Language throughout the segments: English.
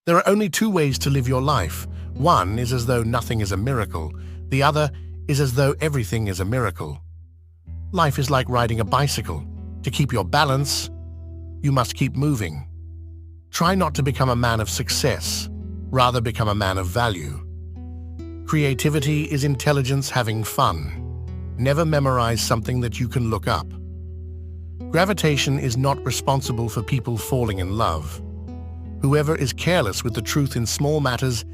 There are only two ways to live your life. One is as though nothing is a miracle. The other is as though everything is a miracle. Life is like riding a bicycle. To keep your balance, you must keep moving. Try not to become a man of success. Rather, become a man of value. Creativity is intelligence having fun. Never memorize something that you can look up. Gravitation is not responsible for people falling in love. Whoever is careless with the truth in small matters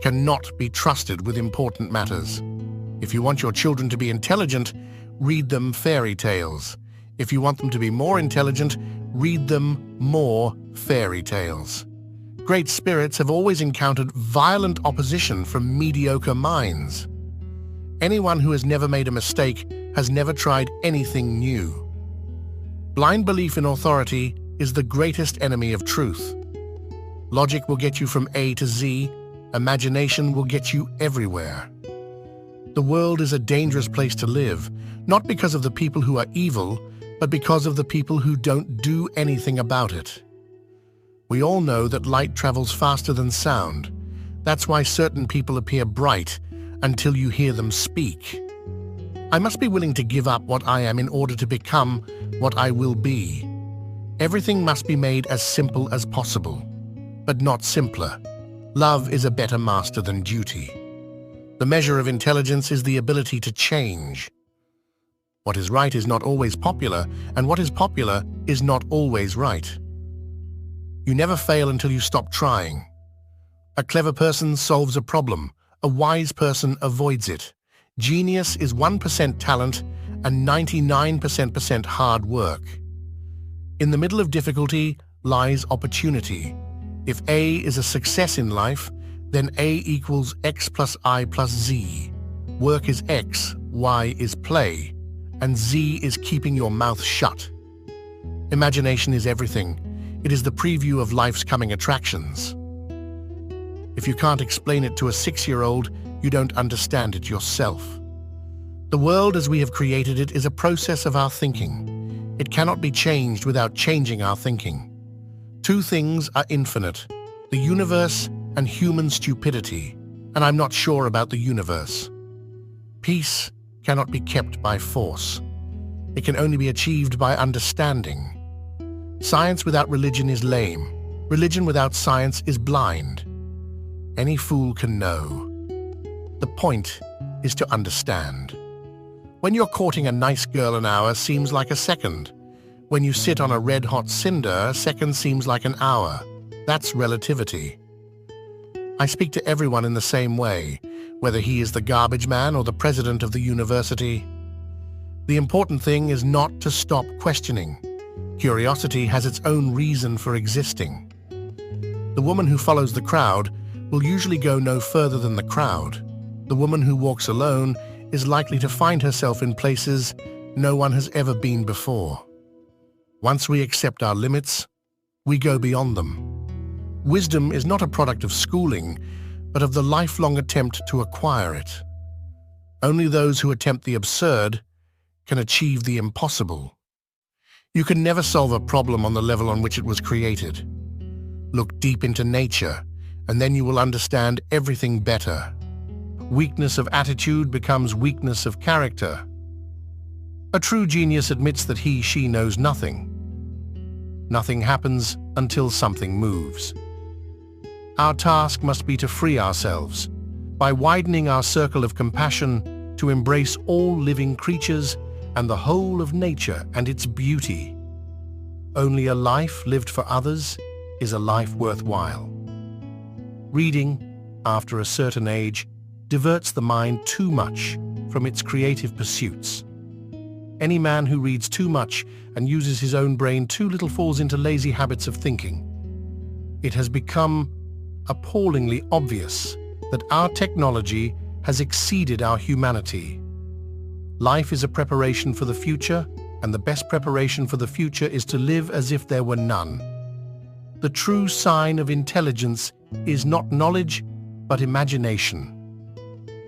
cannot be trusted with important matters. If you want your children to be intelligent, read them fairy tales. If you want them to be more intelligent, read them more fairy tales. Great spirits have always encountered violent opposition from mediocre minds. Anyone who has never made a mistake has never tried anything new. Blind belief in authority is the greatest enemy of truth. Logic will get you from A to Z. Imagination will get you everywhere. The world is a dangerous place to live, not because of the people who are evil, but because of the people who don't do anything about it. We all know that light travels faster than sound. That's why certain people appear bright until you hear them speak. I must be willing to give up what I am in order to become what I will be. Everything must be made as simple as possible, but not simpler. Love is a better master than duty. The measure of intelligence is the ability to change. What is right is not always popular, and what is popular is not always right. You never fail until you stop trying. A clever person solves a problem. A wise person avoids it. Genius is 1% talent and 99% hard work. In the middle of difficulty lies opportunity. If A is a success in life, then A equals X plus I plus Z. Work is X, Y is play, and Z is keeping your mouth shut. Imagination is everything. It is the preview of life's coming attractions. If you can't explain it to a 6-year-old, you don't understand it yourself. The world as we have created it is a process of our thinking. It cannot be changed without changing our thinking. Two things are infinite, the universe and human stupidity, and I'm not sure about the universe. Peace cannot be kept by force. It can only be achieved by understanding. Science without religion is lame. Religion without science is blind. Any fool can know. The point is to understand. When you're courting a nice girl, an hour seems like a second. When you sit on a red-hot cinder, a second seems like an hour. That's relativity. I speak to everyone in the same way, whether he is the garbage man or the president of the university. The important thing is not to stop questioning. Curiosity has its own reason for existing. The woman who follows the crowd will usually go no further than the crowd. The woman who walks alone is likely to find herself in places no one has ever been before. Once we accept our limits, we go beyond them. Wisdom is not a product of schooling, but of the lifelong attempt to acquire it. Only those who attempt the absurd can achieve the impossible. You can never solve a problem on the level on which it was created. Look deep into nature, and then you will understand everything better. Weakness of attitude becomes weakness of character. A true genius admits that she knows nothing. Nothing happens until something moves. Our task must be to free ourselves, by widening our circle of compassion to embrace all living creatures and the whole of nature and its beauty. Only a life lived for others is a life worthwhile. Reading, after a certain age, diverts the mind too much from its creative pursuits. Any man who reads too much and uses his own brain too little falls into lazy habits of thinking. It has become appallingly obvious that our technology has exceeded our humanity. Life is a preparation for the future, and the best preparation for the future is to live as if there were none. The true sign of intelligence is not knowledge, but imagination.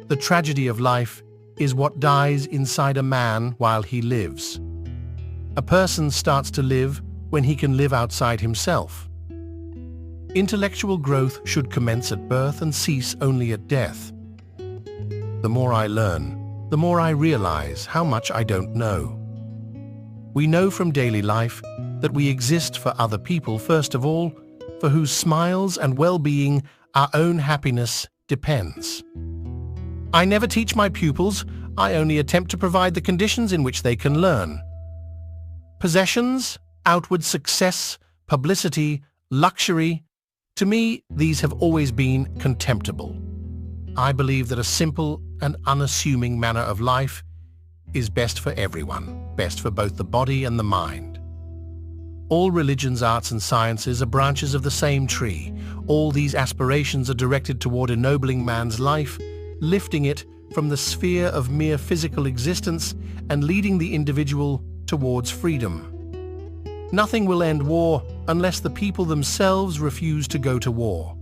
The tragedy of life is what dies inside a man while he lives. A person starts to live when he can live outside himself. Intellectual growth should commence at birth and cease only at death. The more I learn, the more I realize how much I don't know. We know from daily life that we exist for other people first of all, for whose smiles and well-being our own happiness depends. I never teach my pupils, I only attempt to provide the conditions in which they can learn. Possessions, outward success, publicity, luxury, to me, these have always been contemptible. I believe that a simple and unassuming manner of life is best for everyone, best for both the body and the mind. All religions, arts and sciences are branches of the same tree. All these aspirations are directed toward ennobling man's life, lifting it from the sphere of mere physical existence and leading the individual towards freedom. Nothing will end war unless the people themselves refuse to go to war.